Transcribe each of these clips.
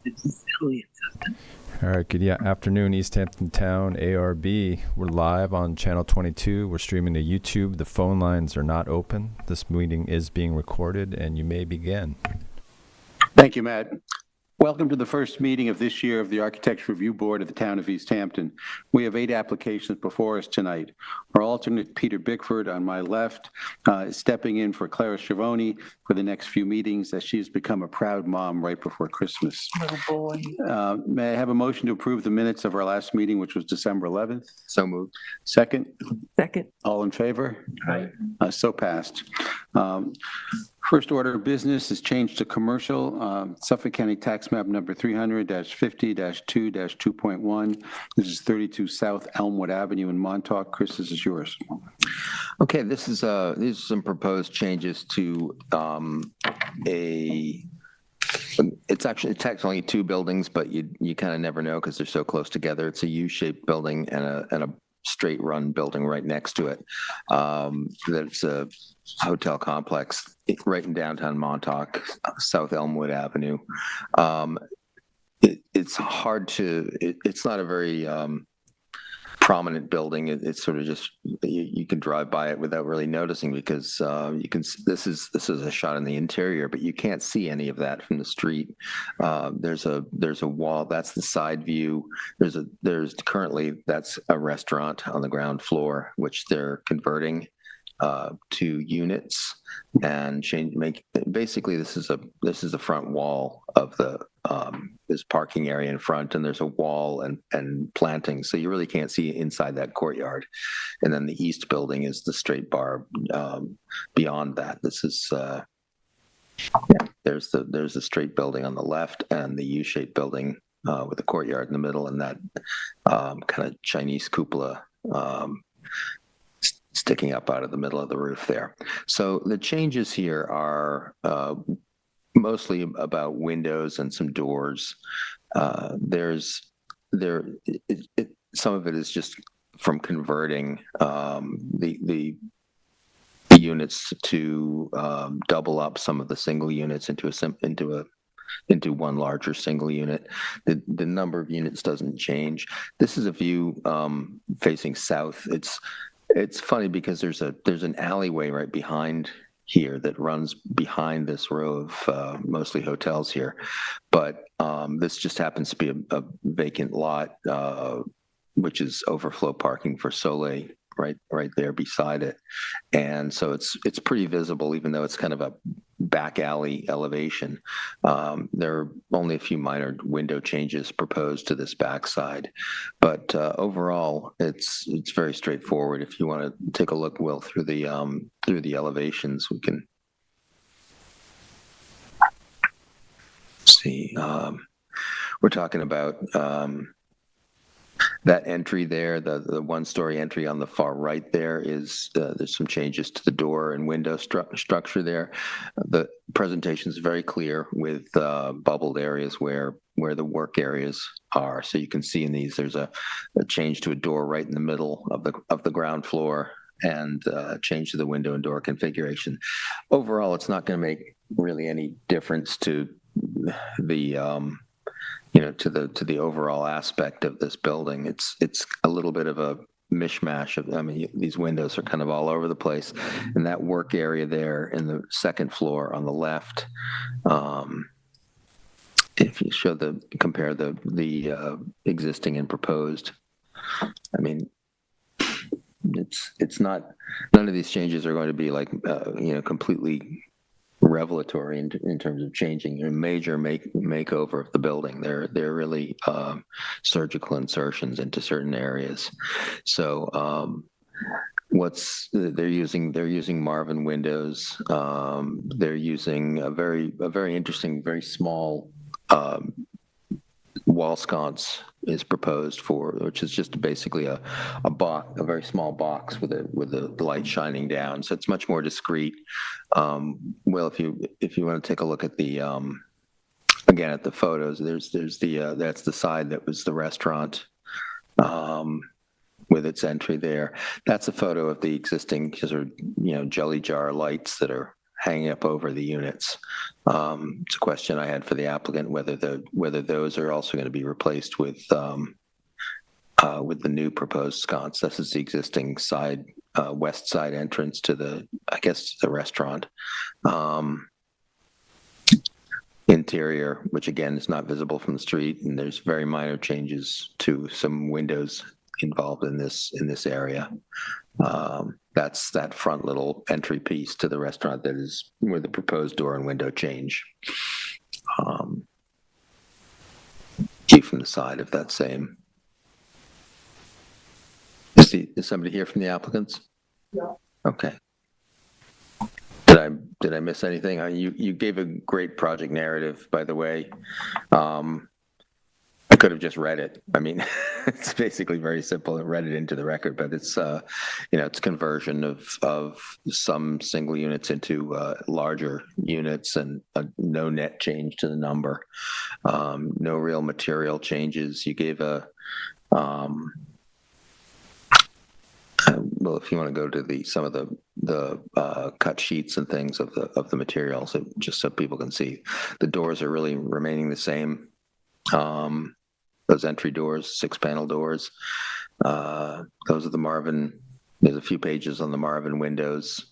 It's silly. All right, good afternoon, East Hampton Town ARB. We're live on channel 22. We're streaming to YouTube. The phone lines are not open. This meeting is being recorded, and you may begin. Thank you, Matt. Welcome to the first meeting of this year of the Architecture Review Board of the Town of East Hampton. We have 8 applications before us tonight. Our alternate, Peter Bickford, on my left, is stepping in for Clara Schiavone for the next few meetings as she has become a proud mom right before Christmas. Little boy. May I have a motion to approve the minutes of our last meeting, which was December 11th? So moved. Second? Second. All in favor? Aye. So passed. First order of business is changed to commercial. Suffolk County Tax Map number 300-50-2-2.1. This is 32 South Elmwood Avenue in Montauk. Chris, this is yours. Okay, these are some proposed changes to it's technically 2 buildings, but you kind of never know because they're so close together. It's a U-shaped building and a straight run building right next to it. There's a hotel complex right in downtown Montauk, South Elmwood Avenue. It's hard to, it's not a very prominent building. It's sort of just, you can drive by it without really noticing because you can, this is a shot in the interior, but you can't see any of that from the street. There's a wall, that's the side view. There's currently, that's a restaurant on the ground floor, which they're converting to units and basically this is the front wall of the this parking area in front, and there's a wall and plantings, so you really can't see inside that courtyard. And then the east building is the straight bar beyond that. This is there's the straight building on the left and the U-shaped building with the courtyard in the middle, and that kind of Chinese cupola sticking up out of the middle of the roof there. So the changes here are mostly about windows and some doors. Some of it is just from converting the units to double up some of the single units into one larger single unit. The number of units doesn't change. This is a view facing south. It's funny because there's an alleyway right behind here that runs behind this row of mostly hotels here, but this just happens to be a vacant lot, which is overflow parking for Soleil right there beside it, and so it's pretty visible even though it's kind of a back alley elevation. There are only a few minor window changes proposed to this backside, but overall it's very straightforward. If you want to take a look, Will, through the elevations, we can see. We're talking about that entry there, the one-story entry on the far right there is, there's some changes to the door and window structure there. The presentation is very clear with bubbled areas where the work areas are. So you can see in these, there's a change to a door right in the middle of the ground floor and change to the window and door configuration. Overall, it's not going to make really any difference to the to the overall aspect of this building. It's a little bit of a mishmash of, I mean, these windows are kind of all over the place. And that work area there in the second floor on the left, if you compare the existing and proposed, I mean, it's not, none of these changes are going to be like, completely revelatory in terms of changing a major makeover of the building. They're really surgical insertions into certain areas. So they're using Marvin windows. They're using a very interesting, very small wall sconce is proposed for, which is just basically a box, a very small box with the light shining down. So it's much more discreet. Well, if you want to take a look at the again at the photos, there's the that's the side that was the restaurant with its entry there. That's a photo of the existing sort of jelly jar lights that are hanging up over the units. It's a question I had for the applicant, whether those are also going to be replaced with the new proposed sconce. This is the existing side, west side entrance to the, I guess, the restaurant. Interior, which again is not visible from the street, and there's very minor changes to some windows involved in this area. That's that front little entry piece to the restaurant that is where the proposed door and window change. View from the side of that same. Is somebody here from the applicants? Yeah. Okay. Did I miss anything? You gave a great project narrative, by the way. I could have just read it. I mean, it's basically very simple. I read it into the record, but it's it's conversion of some single units into larger units, and no net change to the number. No real material changes. You gave a well, if you want to go to some of the cut sheets and things of the materials, just so people can see, the doors are really remaining the same. Those entry doors, 6-panel doors. Those are the Marvin. There's a few pages on the Marvin windows.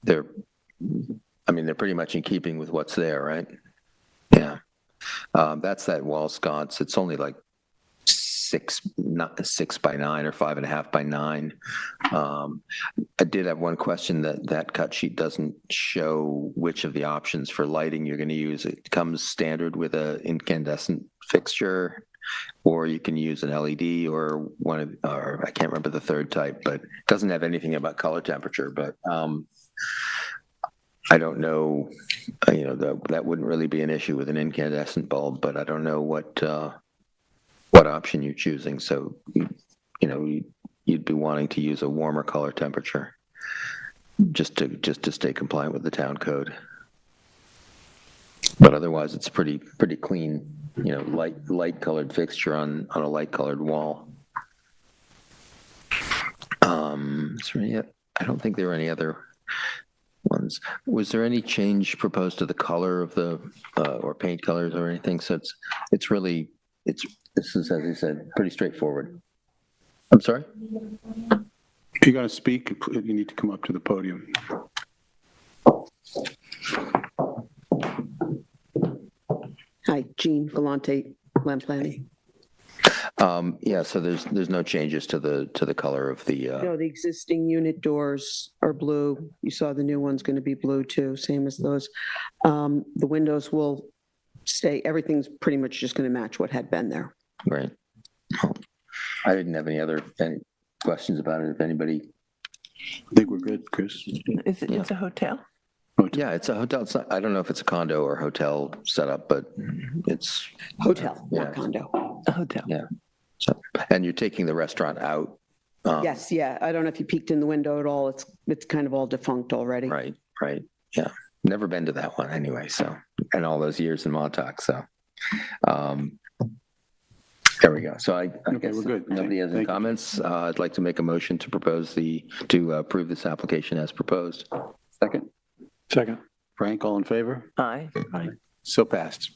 They're pretty much in keeping with what's there, right? Yeah. That's that wall sconce. It's only like 6 by 9 or 5.5 by 9. I did have one question that cut sheet doesn't show which of the options for lighting you're going to use. It comes standard with an incandescent fixture, or you can use an LED or or I can't remember the third type, but it doesn't have anything about color temperature. But I don't know, that wouldn't really be an issue with an incandescent bulb, but I don't know what option you're choosing. So, you'd be wanting to use a warmer color temperature just to stay compliant with the town code. But otherwise, it's pretty clean, light colored fixture on a light colored wall. I don't think there were any other ones. Was there any change proposed to the color of the or paint colors or anything? So this is, as you said, pretty straightforward. I'm sorry? If you're going to speak, you need to come up to the podium. Hi, Jean Galante, Land Planning. So there's no changes to the color of the. No, the existing unit doors are blue. You saw the new one's going to be blue too, same as those. The windows will stay. Everything's pretty much just going to match what had been there. Right. I didn't have any questions about it. If anybody. I think we're good, Chris. It's a hotel? Yeah, it's a hotel. I don't know if it's a condo or hotel setup, but it's hotel, yeah. not condo. A hotel. Yeah. So, and you're taking the restaurant out. Yes. Yeah. I don't know if you peeked in the window at all. It's kind of all defunct already. Right. Yeah. Never been to that one anyway. So, and all those years in Montauk. So, there we go. So I guess we're good. Nobody has any comments. I'd like to make a motion to approve this application as proposed. Second. Frank, all in favor? Aye. So passed.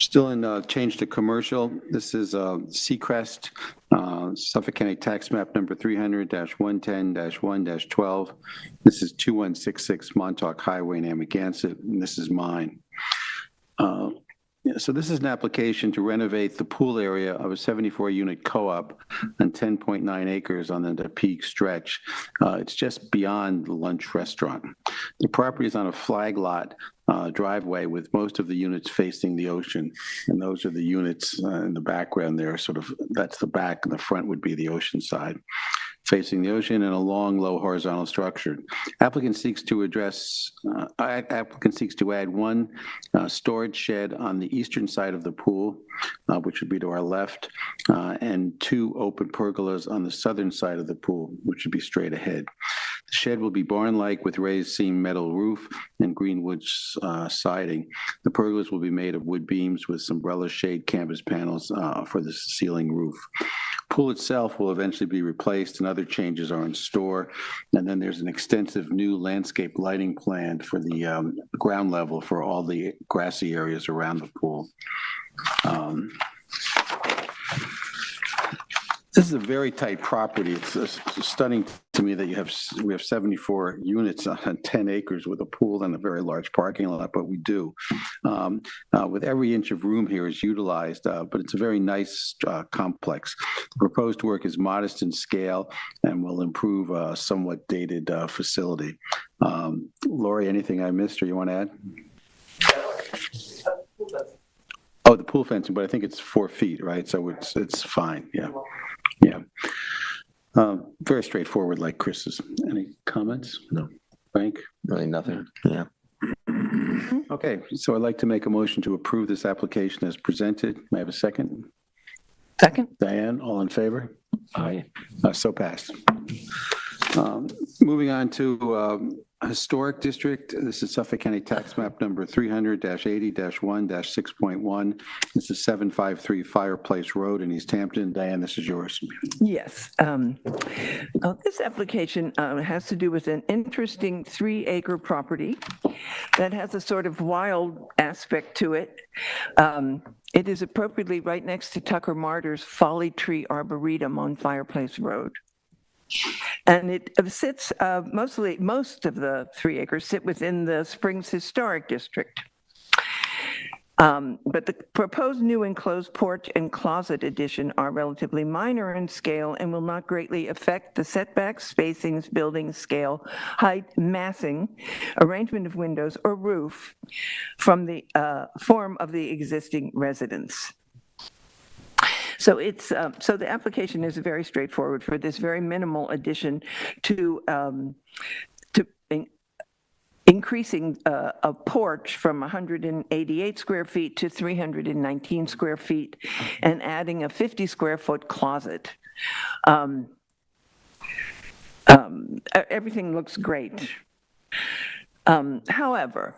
Still in change to commercial. This is Seacrest, Suffolk County Tax Map number 300-110-1-12. This is 2166 Montauk Highway in Amagansett, and this is mine. So this is an application to renovate the pool area of a 74-unit co-op on 10.9 acres on the Peak stretch. It's just beyond the lunch restaurant. The property is on a flag lot driveway with most of the units facing the ocean, and those are the units in the background there. That's the back, and the front would be the ocean side, facing the ocean, and a long, low horizontal structure. Applicant seeks to add one storage shed on the eastern side of the pool, which would be to our left, and 2 open pergolas on the southern side of the pool, which would be straight ahead. The shed will be barn-like with raised seam metal roof and greenwood siding. The pergolas will be made of wood beams with umbrella shade canvas panels for the ceiling roof. pool itself will eventually be replaced and other changes are in store. And then there's an extensive new landscape lighting plan for the ground level for all the grassy areas around the pool. This is a very tight property. It's stunning to me that we have 74 units on 10 acres with a pool and a very large parking lot, but we do. With every inch of room here is utilized, but it's a very nice complex. The proposed work is modest in scale and will improve a somewhat dated facility. Lori, anything I missed or you want to add? Oh, the pool fencing, but I think it's 4 feet, right? So it's fine. Yeah. Yeah. Very straightforward, like Chris's. Any comments? No. Frank? Really nothing. Yeah. Okay, so I'd like to make a motion to approve this application as presented. May I have a second? Second? Diane, all in favor? Aye. So passed. Moving on to Historic District. This is Suffolk County Tax Map number 300-80-1-6.1. This is 753 Fireplace Road in East Hampton. Diane, this is yours. Yes. This application has to do with an interesting 3-acre property that has a sort of wild aspect to it. It is appropriately right next to Tucker Martyr's Folly Tree Arboretum on Fireplace Road. And it sits, most of the 3 acres sit within the Springs Historic District. But the proposed new enclosed porch and closet addition are relatively minor in scale and will not greatly affect the setbacks, spacings, building scale, height, massing, arrangement of windows, or roof from the form of the existing residence. So so the application is very straightforward for this very minimal addition to increasing a porch from 188 square feet to 319 square feet and adding a 50 square foot closet. Everything looks great. However,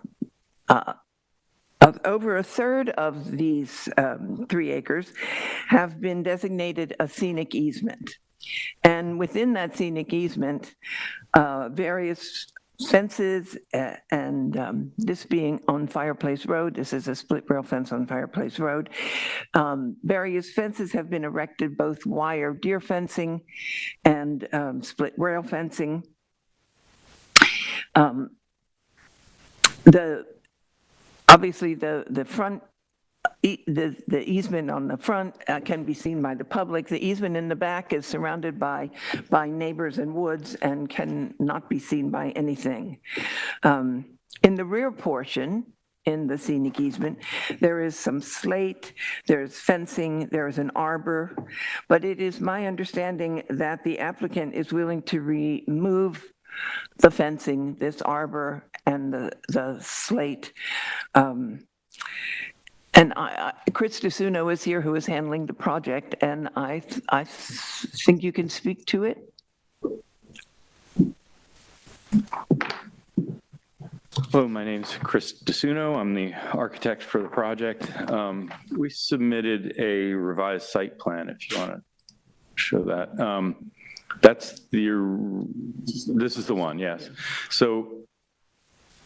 over a third of these 3 acres have been designated a scenic easement. And within that scenic easement, various fences, and this being on Fireplace Road, this is a split rail fence on Fireplace Road. Various fences have been erected, both wire deer fencing and split rail fencing. Obviously, the front, the easement on the front can be seen by the public. The easement in the back is surrounded by neighbors and woods and can not be seen by anything. In the rear portion, in the scenic easement, there is some slate, there's fencing, there's an arbor, but it is my understanding that the applicant is willing to remove the fencing, this arbor, and the slate. And Chris DeSuno is here, who is handling the project, and I think you can speak to it. Hello, my name's Chris DeSuno. I'm the architect for the project. We submitted a revised site plan, if you want to show that. This is the one, yes. So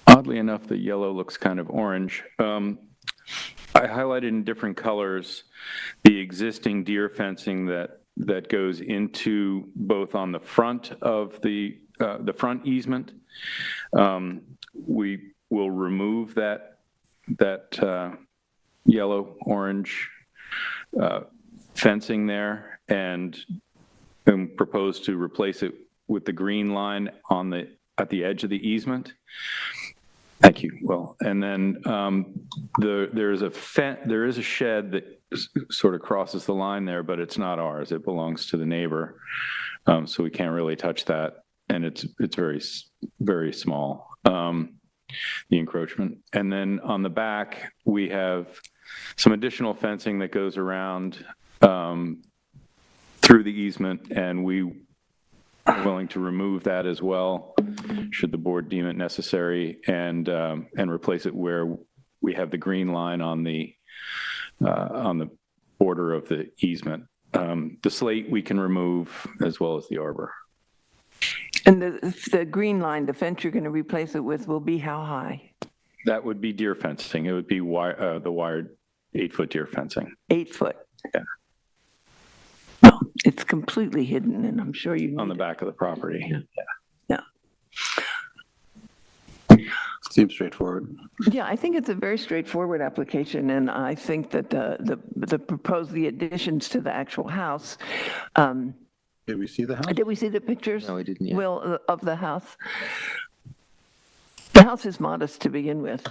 oddly enough, the yellow looks kind of orange. I highlighted in different colors the existing deer fencing that goes into both on the front of the front easement. We will remove that yellow orange fencing there and propose to replace it with the green line at the edge of the easement. Thank you. Well, and then there is a shed that sort of crosses the line there, but it's not ours. It belongs to the neighbor, so we can't really touch that, and it's very, very small, the encroachment. And then on the back, we have some additional fencing that goes around through the easement, and we are willing to remove that as well, should the board deem it necessary, and replace it where we have the green line on the border of the easement. the slate we can remove as well as the arbor. And the green line, the fence you're going to replace it with will be how high? That would be deer fencing. It would be the wired 8-foot deer fencing. 8 foot? Yeah. Well, it's completely hidden, and I'm sure you On need the back of the property. Yeah. Seems straightforward. Yeah, I think it's a very straightforward application, and I think that the additions to the actual house, Did we see the house? did we see the pictures? No, we didn't yet. Will, of the house? The house is modest to begin with.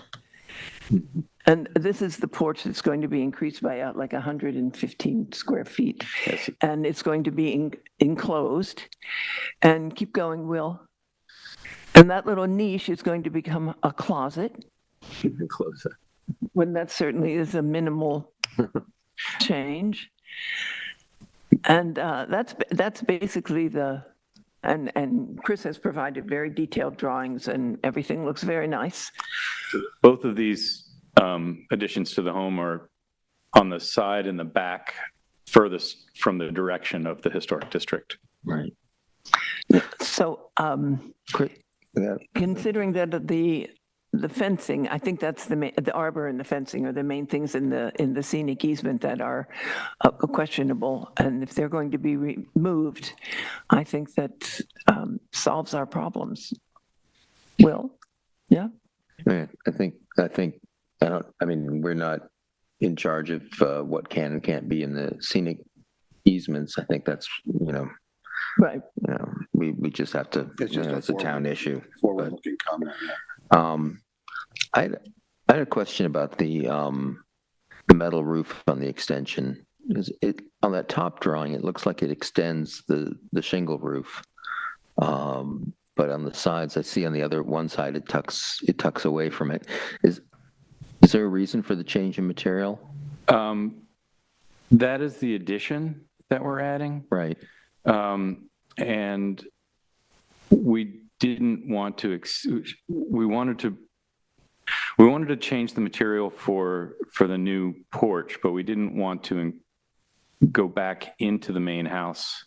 And this is the porch that's going to be increased by like 115 square feet. Yes. And it's going to be enclosed. And keep going, Will. And that little niche is going to become a closet. Close it. When that certainly is a minimal change. And that's basically and Chris has provided very detailed drawings, and everything looks very nice. Both of these additions to the home are on the side and the back furthest from the direction of the historic district. Right. So Yeah. considering that the fencing, I think that's the arbor and the fencing are the main things in the scenic easement that are questionable. And if they're going to be removed, I think that solves our problems. Will? Yeah? Yeah, I mean, we're not in charge of what can and can't be in the scenic easements. I think that's, Right. we just have to, it's a town issue. Forward-looking comment. I had a question about the metal roof on the extension. On that top drawing, it looks like it extends the shingle roof. But on the sides, I see on the other one side, it tucks away from it. Is there a reason for the change in material? That is the addition that we're adding. Right. And we didn't want to, we wanted to change the material for the new porch, but we didn't want to go back into the main house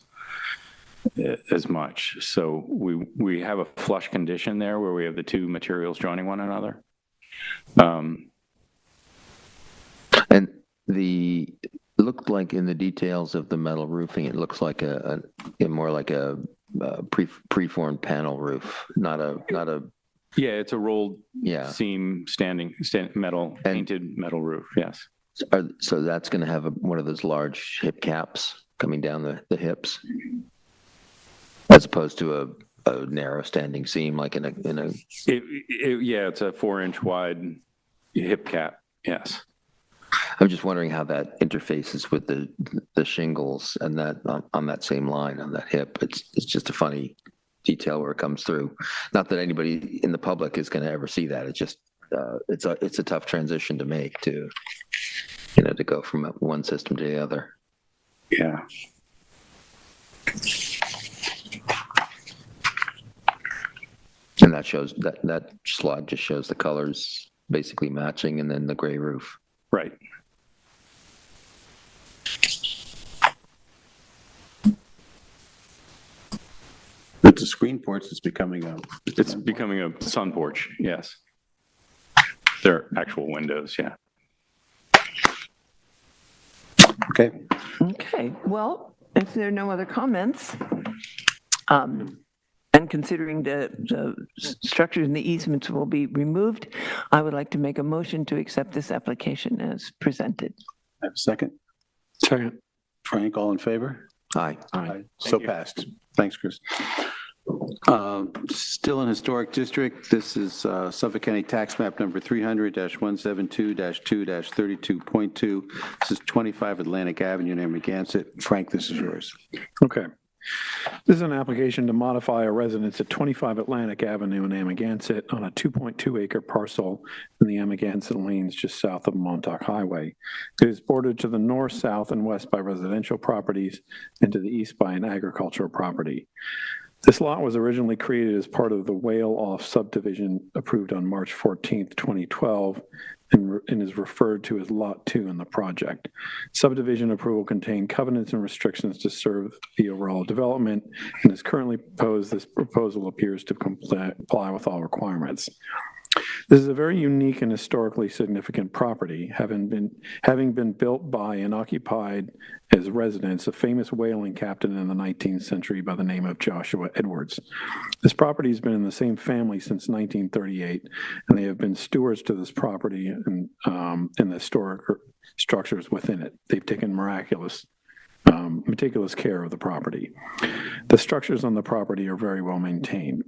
as much. So we have a flush condition there where we have the two materials joining one another. And looked like in the details of the metal roofing, it looks like more like a preformed panel roof, not a. Yeah, it's a rolled seam metal, And painted metal roof. Yes. So that's going to have one of those large hip caps coming down the hips, as opposed to a narrow standing seam like in a. Yeah, it's a 4-inch wide hip cap. Yes. I'm just wondering how that interfaces with the shingles and that on that same line on that hip. It's just a funny detail where it comes through. Not that anybody in the public is going to ever see that. It's just it's a tough transition to make to go from one system to the other. Yeah. And that shows that slide just shows the colors basically matching, and then the gray roof. Right. It's a screen porch that's becoming It's becoming a sun porch. Yes. They're actual windows. Yeah. Okay. Okay, well, if there are no other comments, and considering the structures and the easements will be removed, I would like to make a motion to accept this application as presented. I have a second. Second. Frank, all in favor? Aye. Aye. So passed. Thanks, Chris. Still in Historic District, this is Suffolk County Tax Map number 300-172-2-32.2. This is 25 Atlantic Avenue, Narragansett. Frank, this is yours. Okay. This is an application to modify a residence at 25 Atlantic Avenue in Amagansett on a 2.2 acre parcel in the Amagansett Lanes just south of Montauk Highway. It is bordered to the north, south, and west by residential properties and to the east by an agricultural property. This lot was originally created as part of the Whale Off subdivision approved on March 14th, 2012, and is referred to as Lot 2 in the project. Subdivision approval contained covenants and restrictions to serve the overall development and is currently proposed. This proposal appears to comply with all requirements. This is a very unique and historically significant property, having been built by and occupied as residents, a famous whaling captain in the 19th century by the name of Joshua Edwards. This property has been in the same family since 1938, and they have been stewards to this property and the historic structures within it. They've taken meticulous care of the property. The structures on the property are very well maintained.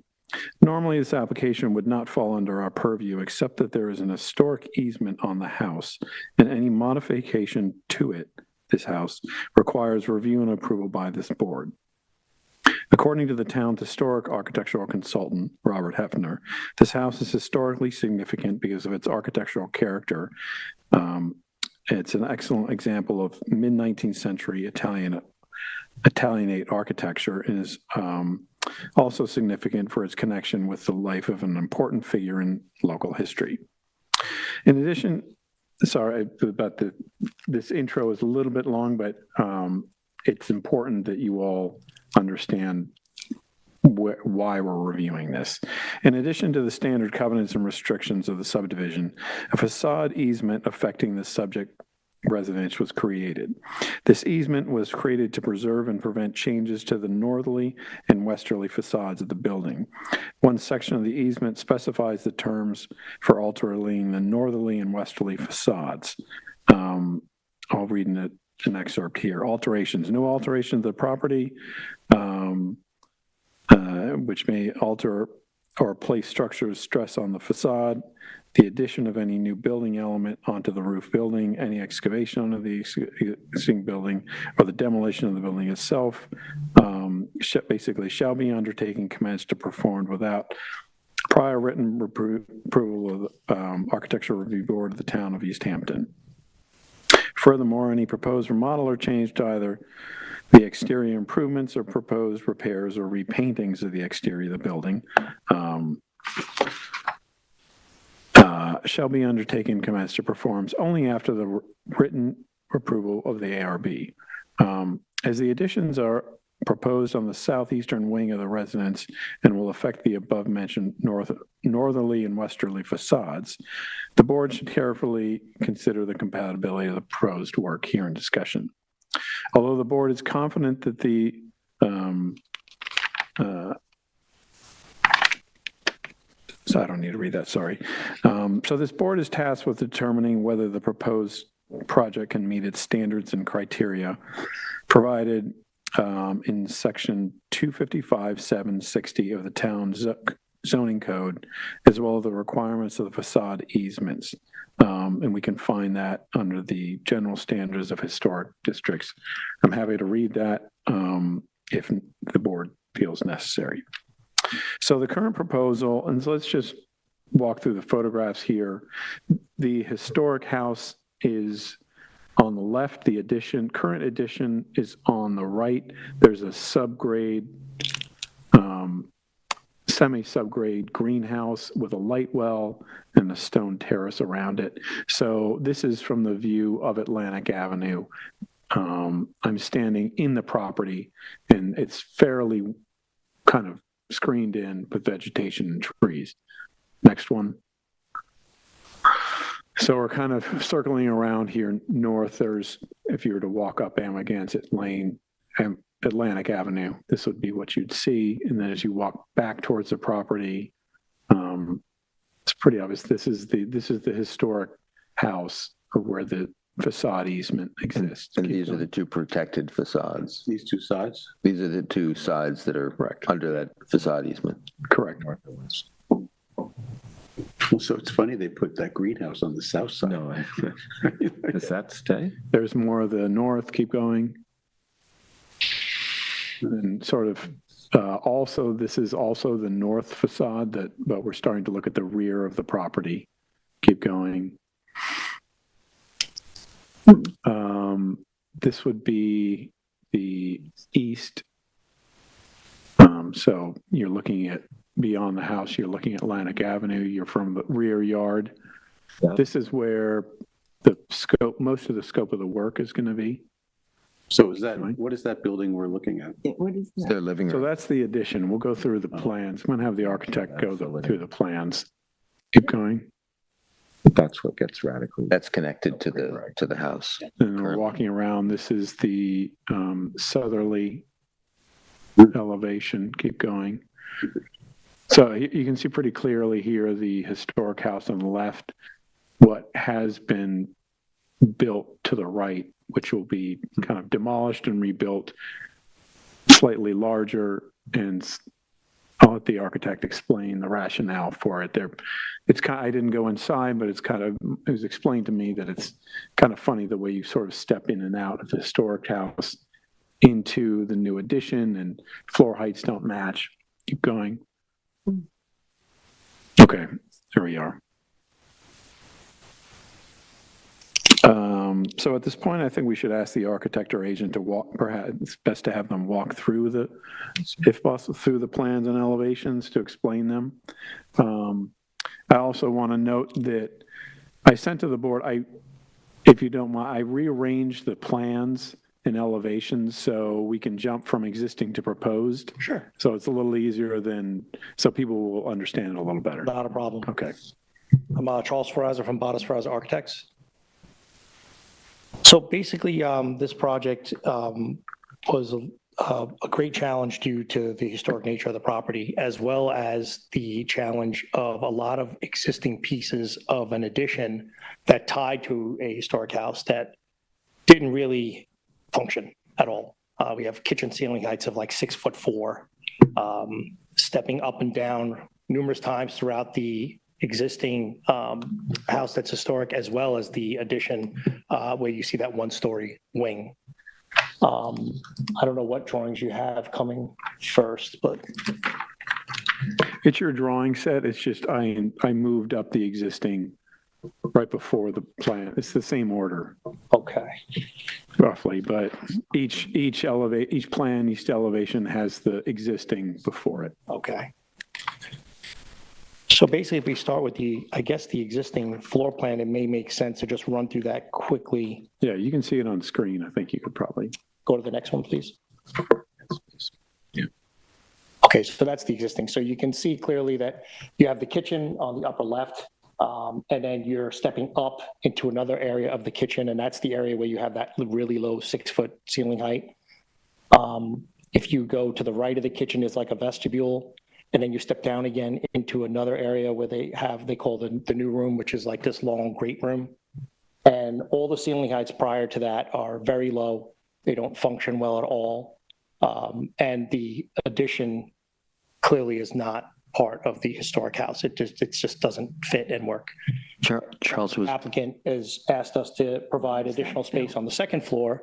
Normally, this application would not fall under our purview, except that there is an historic easement on the house, and any modification to it, this house, requires review and approval by this board. According to the town's historic architectural consultant, Robert Hefner, this house is historically significant because of its architectural character. It's an excellent example of mid-19th century Italianate architecture and is also significant for its connection with the life of an important figure in local history. In addition, sorry about this intro is a little bit long, but it's important that you all understand why we're reviewing this. In addition to the standard covenants and restrictions of the subdivision, a facade easement affecting the subject residence was created. This easement was created to preserve and prevent changes to the northerly and westerly facades of the building. One section of the easement specifies the terms for altering the northerly and westerly facades. I'll read an excerpt here. Alterations. No alteration to the property, which may alter or place structures stress on the facade, the addition of any new building element onto the roof building, any excavation onto the existing building, or the demolition of the building itself, basically shall be undertaken, commenced, or performed without prior written approval of the Architectural Review Board of the Town of East Hampton. Furthermore, any proposed remodel or change to either the exterior improvements or proposed repairs or repaintings of the exterior of the building shall be undertaken, commenced, or performed only after the written approval of the ARB. As the additions are proposed on the southeastern wing of the residence and will affect the above-mentioned northerly and westerly facades, the board should carefully consider the compatibility of the proposed work here in discussion. Although the board is confident that so I don't need to read that, sorry. So this board is tasked with determining whether the proposed project can meet its standards and criteria provided in section 255-760 of the town zoning code, as well as the requirements of the facade easements. And we can find that under the general standards of historic districts. I'm happy to read that if the board feels necessary. So the current proposal, and so let's just walk through the photographs here. The historic house is on the left. The current addition is on the right. There's a subgrade, semi-subgrade greenhouse with a light well and a stone terrace around it. So this is from the view of Atlantic Avenue. I'm standing in the property, and it's fairly kind of screened in with vegetation and trees. Next one. So we're kind of circling around here north. There's, if you were to walk up Amagansett Lane and Atlantic Avenue, this would be what you'd see. And then as you walk back towards the property, it's pretty obvious. This is the historic house where the facade easement exists. And these are the two protected facades. These two sides? These are the two sides that are Correct. under that facade easement. Correct. So it's funny they put that greenhouse on the south side. No, does that stay? There's more of the north, keep going. And sort of also, this is also the north facade but we're starting to look at the rear of the property. Keep going. This would be the east. So you're looking at beyond the house, you're looking at Atlantic Avenue, you're from the rear yard. This is where the scope, most of the scope of the work is going to be. So what is that building we're looking at? What is It's that? their living So room. that's the addition. We'll go through the plans. I'm going to have the architect go through the plans. Keep going. That's what gets radically. That's connected to the house. And we're walking around. This is the southerly elevation. Keep going. So you can see pretty clearly here the historic house on the left, what has been built to the right, which will be kind of demolished and rebuilt, slightly larger, and I'll let the architect explain the rationale for it. It's kind of, I didn't go inside, but it was explained to me that it's kind of funny the way you sort of step in and out of the historic house into the new addition, and floor heights don't match. Keep going. Okay, there we are. So at this point, I think we should ask the architect or agent to walk, perhaps it's best to have them walk through if possible, through the plans and elevations to explain them. I also want to note that I sent to the board, if you don't mind, I rearranged the plans and elevations so we can jump from existing to proposed. Sure. So it's a little easier so people will understand it a little better. Not a problem. Okay. I'm Charles Ferrazza from Bottas Ferrazza Architects. So basically, this project was a great challenge due to the historic nature of the property, as well as the challenge of a lot of existing pieces of an addition that tied to a historic house that didn't really function at all. We have kitchen ceiling heights of like 6'4", stepping up and down numerous times throughout the existing house that's historic, as well as the addition where you see that one-story wing. I don't know what drawings you have coming first, but It's your drawing set. It's just I moved up the existing right before the plan. It's the same order, okay. roughly, but each plan, each elevation has the existing before it. Okay. So basically, if we start with I guess the existing floor plan, it may make sense to just run through that quickly. Yeah, you can see it on screen. I think you could probably. Go to the next one, please. Yeah. Okay, so that's the existing. So you can see clearly that you have the kitchen on the upper left, and then you're stepping up into another area of the kitchen, and that's the area where you have that really low 6-foot ceiling height. If you go to the right of the kitchen, is like a vestibule, and then you step down again into another area where they call the new room, which is like this long great room. And all the ceiling heights prior to that are very low. They don't function well at all. And the addition clearly is not part of the historic house. It just doesn't fit and work. Charles was. Applicant has asked us to provide additional space on the second floor,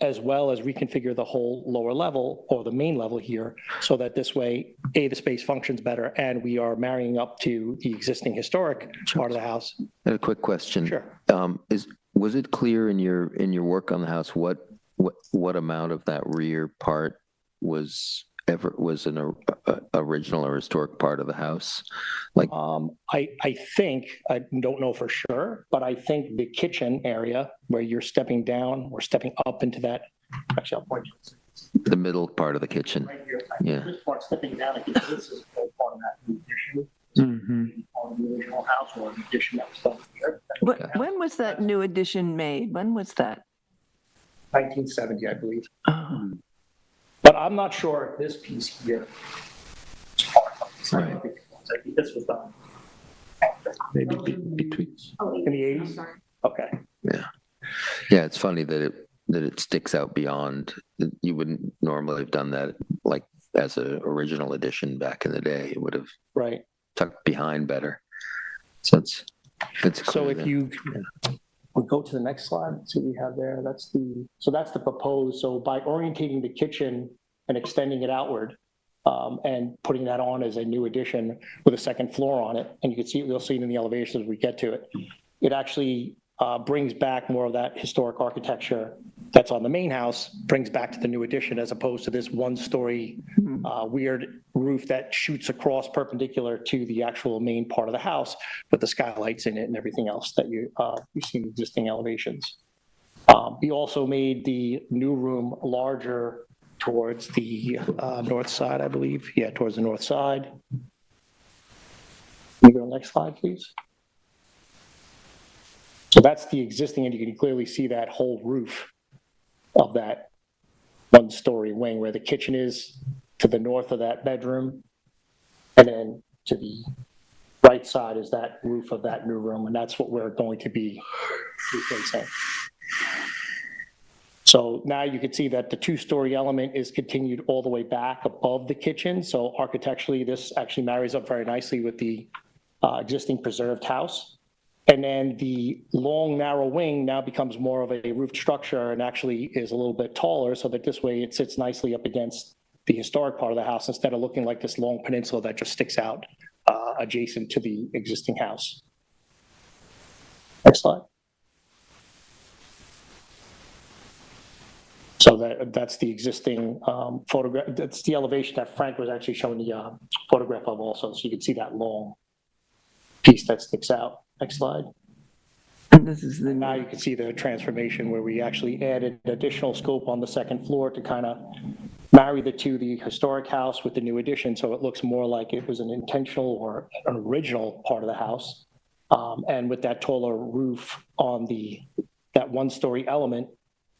as well as reconfigure the whole lower level or the main level here, so that this way, the space functions better, and we are marrying up to the existing historic part of the house. I had a quick question. Sure. Was it clear in your work on the house what amount of that rear part was an original or historic part of the house? Like, I think, I don't know for sure, but I think the kitchen area where you're stepping down or stepping up into that, actually I'll point you. the middle part of the kitchen. Right here. Yeah. This part stepping down, I think this is all part of that new addition. On the original house or an addition that was done here. When was that new addition made? When was that? 1970, I believe. Oh, But I'm not sure if this piece here is part of this. Right. I think this was done Maybe between. in the 80s. Okay. Yeah, it's funny that it sticks out beyond. You wouldn't normally have done that like as an original edition back in the day. It would have Right. tucked behind better. So it's So clear if that- you would go to the next slide, see what we have there. That's the proposed. So by orientating the kitchen and extending it outward, and putting that on as a new addition with a second floor on it, and you'll see it in the elevation as we get to it. It actually brings back more of that historic architecture that's on the main house, brings back to the new addition, as opposed to this one-story weird roof that shoots across perpendicular to the actual main part of the house with the skylights in it and everything else that you see in existing elevations. We also made the new room larger towards the north side, I believe. Yeah, towards the north side. Can you go to the next slide, please? So that's the existing, and you can clearly see that whole roof of that one-story wing where the kitchen is to the north of that bedroom, and then to the right side is that roof of that new room, and that's what we're going to be replacing. So now you can see that the two-story element is continued all the way back above the kitchen. So architecturally, this actually marries up very nicely with the existing preserved house. And then the long, narrow wing now becomes more of a roofed structure and actually is a little bit taller, so that this way it sits nicely up against the historic part of the house instead of looking like this long peninsula that just sticks out adjacent to the existing house. Next slide. So that's the existing photograph. That's the elevation that Frank was actually showing the photograph of also. So you can see that long piece that sticks out. Next slide. And this is the Now you can see the transformation where we actually added additional scope on the second floor to kind of marry the historic house with the new addition. So it looks more like it was an intentional or an original part of the house. And with that taller roof on that one-story element,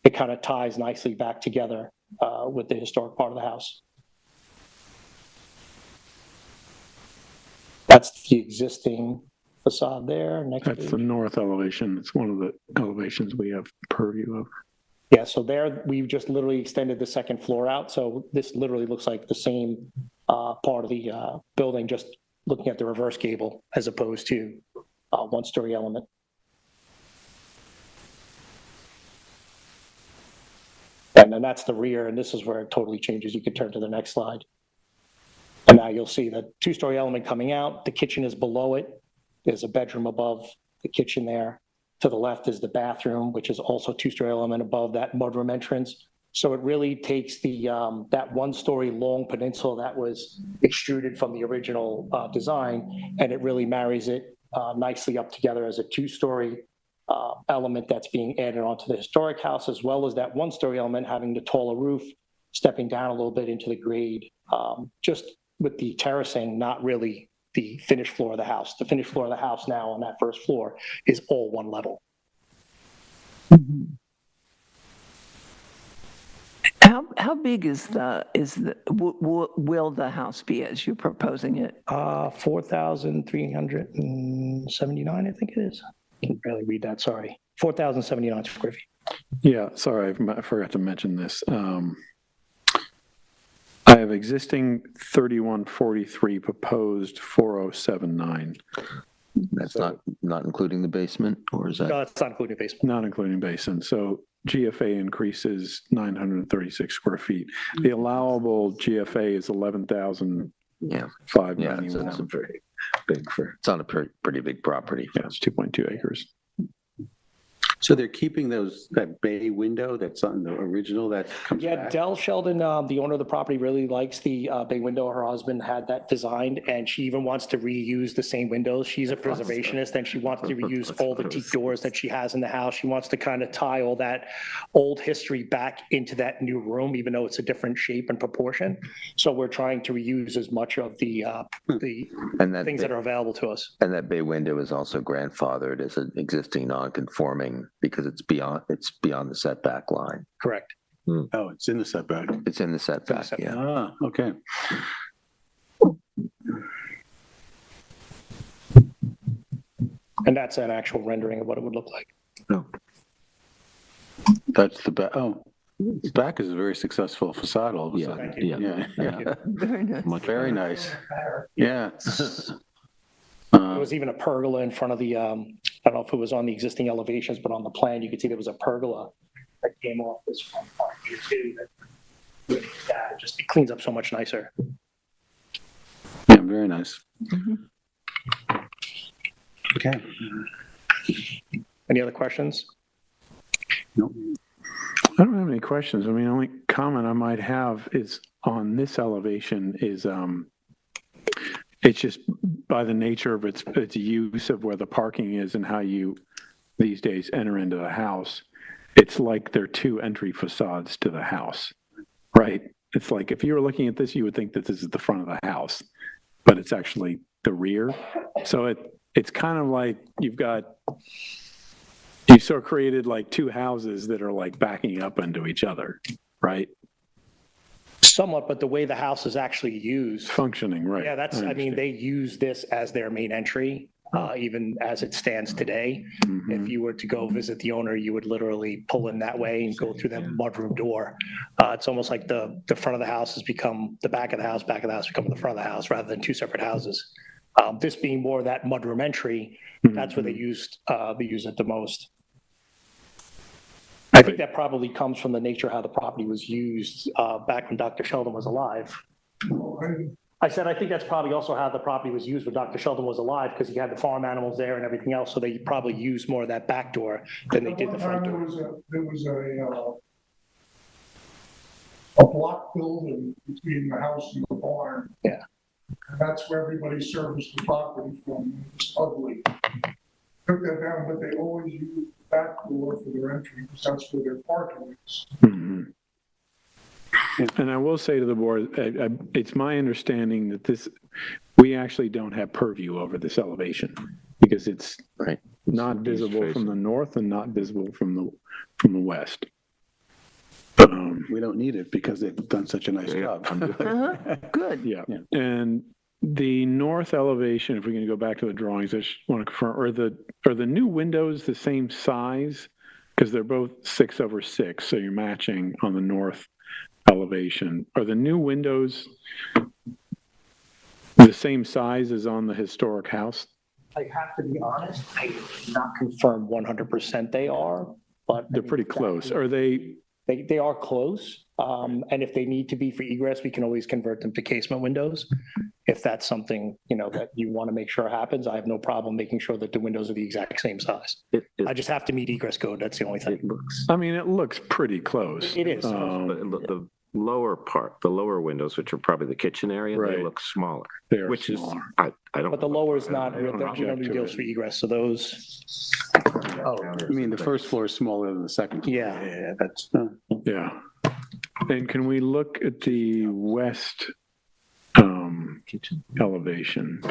it kind of ties nicely back together with the historic part of the house. That's the existing facade there. Next That's page. the north elevation. It's one of the elevations we have purview of. Yeah, so there we've just literally extended the second floor out. So this literally looks like the same part of the building, just looking at the reverse gable as opposed to one-story element. And then that's the rear, and this is where it totally changes. You could turn to the next slide. And now you'll see the two-story element coming out. The kitchen is below it. There's a bedroom above the kitchen there. To the left is the bathroom, which is also two-story element above that mudroom entrance. So it really takes the that one-story long peninsula that was extruded from the original design, and it really marries it nicely up together as a two-story element that's being added onto the historic house, as well as that one-story element having the taller roof, stepping down a little bit into the grade, just with the terracing, not really the finished floor of the house. The finished floor of the house now on that first floor is all one level. How big will the house be as you're proposing it? 4,379, I think it is. I can barely read that, sorry. 4,079 square feet. Yeah, sorry, I forgot to mention this. I have existing 3143, proposed 4079, That's not including the basement, or is No, that? it's not including the basement. not including basin. So GFA increases 936 square feet. The allowable GFA is 11,591. Yeah, it's a very big it's on a pretty big property. Yeah, it's 2.2 acres. So they're keeping that bay window that's on the original that comes Yeah, back? Dell Sheldon, the owner of the property, really likes the bay window. Her husband had that designed, and she even wants to reuse the same windows. She's a preservationist, and she wants to reuse all the teak doors that she has in the house. She wants to kind of tie all that old history back into that new room, even though it's a different shape and proportion. So we're trying to reuse as much of the And that things that are available to us. and that bay window is also grandfathered as an existing non-conforming because it's beyond the setback line. Correct. Oh, it's in the setback. It's in the setback. Yeah. Ah, okay. And that's an actual rendering of what it would look like. No. That's the back. Oh, the back is a very successtal facade all of a Yeah. sudden. Thank you. Yeah, yeah. Very nice. Very nice. Yeah. There was even a pergola in front of the, I don't know if it was on the existing elevations, but on the plan, you could see there was a pergola that came off this front part here too. That just it cleans up so much nicer. Yeah, very nice. Okay. Any other questions? Nope. I don't have any questions. I mean, the only comment I might have is on this elevation is, it's just by the nature of its use of where the parking is and how you these days enter into the house, it's like there are two entry facades to the house, right? It's like if you were looking at this, you would think that this is the front of the house, but it's actually the rear. So it's kind of like you sort of created like two houses that are like backing up into each other, right? Somewhat, but the way the house is actually used. Functioning, right. Yeah, I mean, understand. they use this as their main entry, even as it stands today. If you were to go visit the owner, you would literally pull in that way and go through that mudroom door. It's almost like the front of the house has become the back of the house becoming the front of the house rather than two separate houses. This being more that mudroom entry, that's where they use it the most. I think that probably comes from the nature of how the property was used back when Dr. Sheldon was alive. I said, I think that's probably also how the property was used when Dr. Sheldon was alive, because he had the farm animals there and everything else, so they probably used more of that back door than they did the front door. There was a block building between the house and the barn. Yeah. And that's where everybody serviced the property from. It's ugly. Took that down, but they always used the back door for their entry because that's where their parking is. And I will say to the board, it's my understanding that we actually don't have purview over this elevation because it's Right. not visible from the north and not visible from the west. We don't need it because they've done such a nice job. Good. Yeah. And the north elevation, if we can go back to the drawings, I just want to confirm, are the new windows the same size? Because they're both 6/6, so you're matching on the north elevation. Are the new windows the same size as on the historic house? I have to be honest, I did not confirm 100% they are, but. They're pretty close. Are they? They are close, and if they need to be for egress, we can always convert them to casement windows. If that's something, that you want to make sure happens, I have no problem making sure that the windows are the exact same size. I just have to meet egress code, that's the only thing. I mean, it looks pretty close. It is. The lower part, the lower windows, which are probably the kitchen area, Right. they look smaller. They are which smaller. is, I don't. But the lower is not, we don't don't object do to deals it. for egress, so those, I mean, the first floor is smaller than the second floor. yeah. That's, Yeah. And can we look at the west elevation?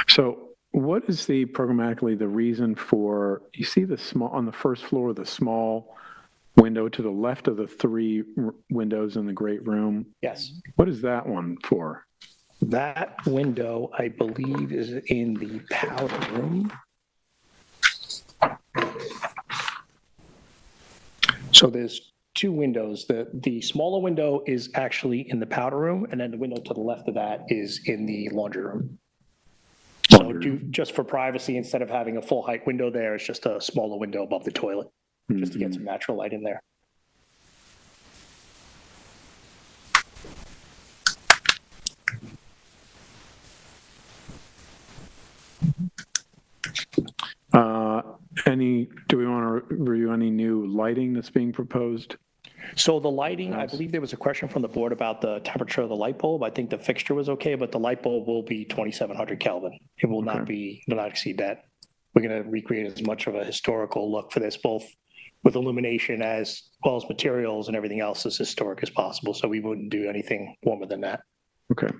So what is programmatically the reason for, you see on the first floor, the small window to the left of the three windows in the great room? Yes. What is that one for? That window, I believe, is in the powder room. So there's two windows. The smaller window is actually in the powder room, and then the window to the left of that is in the laundry room. So just for privacy, instead of having a full height window there, it's just a smaller window above the toilet, just to get some natural light in there. Do we want to review any new lighting that's being proposed? So the lighting, I believe there was a question from the board about the temperature of the light bulb. I think the fixture was okay, but the light bulb will be 2,700 Kelvin. It will not exceed that. We're going to recreate as much of a historical look for this, both with illumination as well as materials and everything else as historic as possible. So we wouldn't do anything warmer than that. Okay.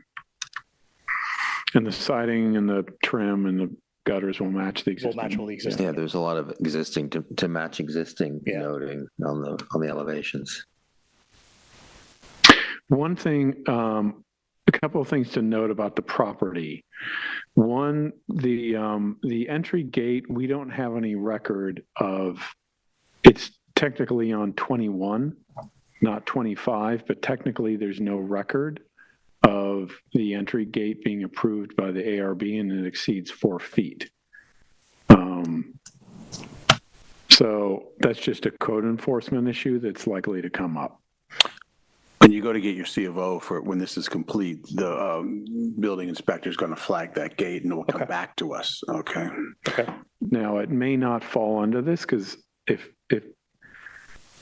And the siding and the trim and the gutters will match the existing? Will match all the existing. Yeah, there's a lot of existing to match existing Yeah. noting on the elevations. One thing, a couple of things to note about the property. One, the entry gate, we don't have any record of, it's technically on 21, not 25, but technically there's no record of the entry gate being approved by the ARB, and it exceeds 4 feet. So that's just a code enforcement issue that's likely to come up. when you go to get your C of O for when this is complete, the building inspector is going to flag that gate and it will come back to us. Okay. Okay. Now, it may not fall under this because if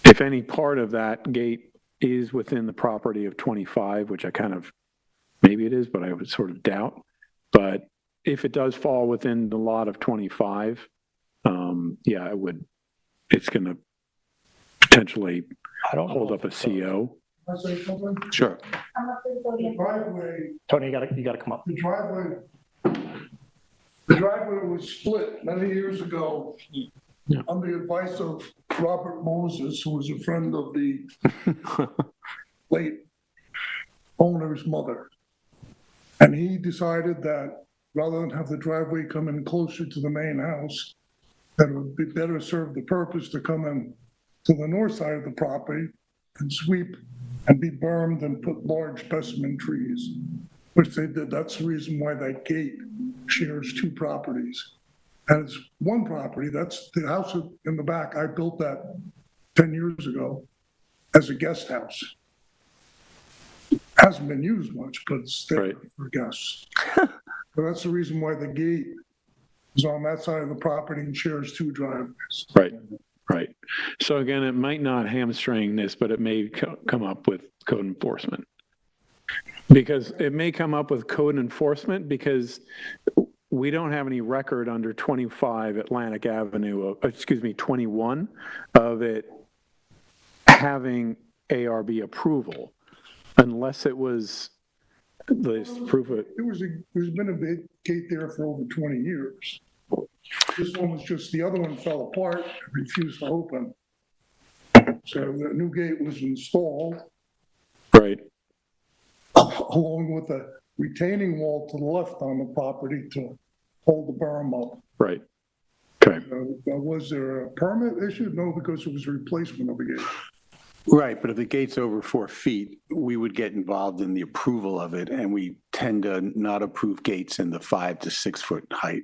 if any part of that gate is within the property of 25, which I kind of, maybe it is, but I would sort of doubt. But if it does fall within the lot of 25, yeah, it's going to potentially I don't hold know up a if it's, CO. Can I say something? Sure. The driveway, Tony, you gotta come up. the driveway was split many years ago on the advice of Robert Moses, who was a friend of the late owner's mother. And he decided that rather than have the driveway come in closer to the main house, that it would be better serve the purpose to come in to the north side of the property and sweep and be bermed and put large specimen trees, which they did. That's the reason why that gate shares two properties. And it's one property, that's the house in the back. I built that 10 years ago as a guest house. Hasn't been used much, but it's there Right. for guests. So that's the reason why the gate is on that side of the property and shares two driveways. Right, right. So again, it might not hamstring this, but it may come up with code enforcement. Because it may come up with code enforcement because we don't have any record under 25 Atlantic Avenue, 21 of it having ARB approval, unless it was this proof of, There's been a big gate there for over 20 years. This one was just, the other one fell apart and refused to open. So the new gate was installed right, along with a retaining wall to the left on the property to hold the berm up. right. Okay, Was there a permit issued? No, because it was a replacement of a gate. Right, but if the gate's over 4 feet, we would get involved in the approval of it, and we tend to not approve gates in the 5 to 6 foot height.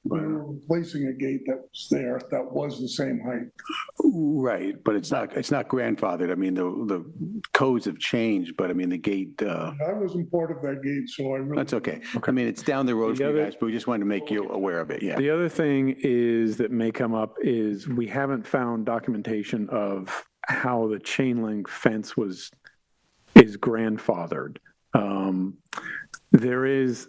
We were replacing a gate that was there that was the same height. Right, but it's not grandfathered. I mean, the codes have changed, but I mean, the gate, I wasn't part of that gate, so I really. that's okay. I mean, it's down the road The for you other- guys, but we just wanted to make you aware of it, yeah. the other thing is that may come up is we haven't found documentation of how the chain link fence is grandfathered. There is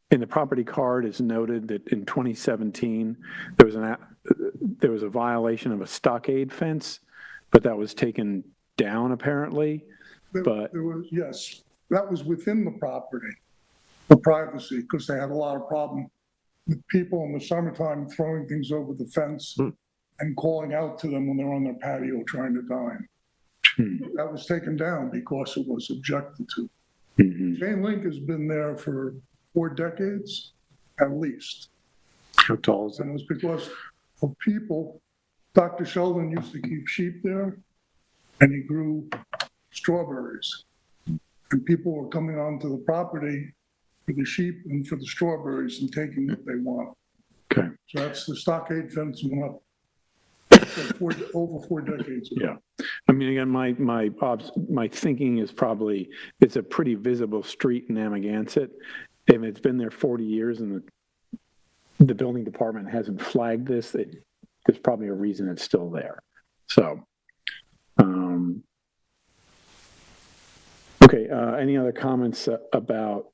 in the property card is noted that in 2017, there was a violation of a stockade fence, but that was taken down apparently. But- There was, yes, that was within the property, for privacy, because they had a lot of problem with people in the summertime throwing things over the fence and calling out to them when they're on their patio trying to dine. That was taken down because it was objected to. Chain link has been there for 4 decades, at least. How tall is And it was because of people. Dr. Sheldon used to keep sheep there, and he grew strawberries. And people were coming onto the property for the sheep and for the strawberries and taking what they want. Okay. So that's the stockade fence went up over 4 decades ago. Yeah. I mean, again, my thinking is probably it's a pretty visible street in Amagansett. If it's been there 40 years and the building department hasn't flagged this, there's probably a reason it's still there. So, okay, any other comments about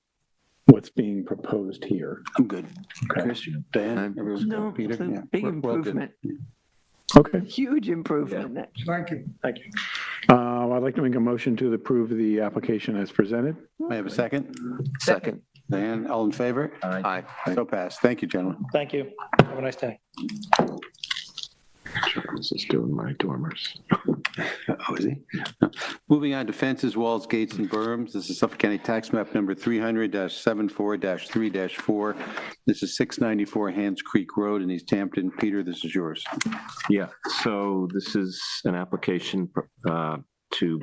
what's being proposed here? I'm good. Okay. Chris, Dan, everyone's No, good? Peter? it's a Yeah, big we're all good. improvement, Okay. huge improvement. Thank you. Thank you. I'd like to make a motion to approve the application as presented. May I have a second? Second. Dan, all in favor? Aye. So passed. Thank you, gentlemen. Thank you. Have a nice day. This is doing my dormers. Oh, is he? Moving on to fences, walls, gates, and berms. This is Suffolk County Tax Map Number 300-74-3-4. This is 694 Hands Creek Road in East Hampton. Peter, this is yours. Yeah, so this is an application to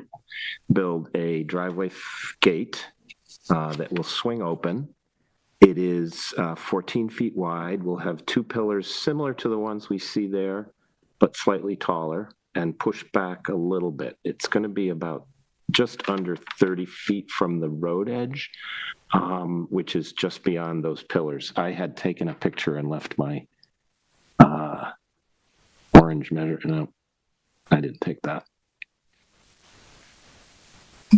build a driveway gate that will swing open. It is 14 feet wide. We'll have 2 pillars similar to the ones we see there, but slightly taller and push back a little bit. It's going to be about just under 30 feet from the road edge, which is just beyond those pillars. I had taken a picture and left my orange measure, no, I didn't take that.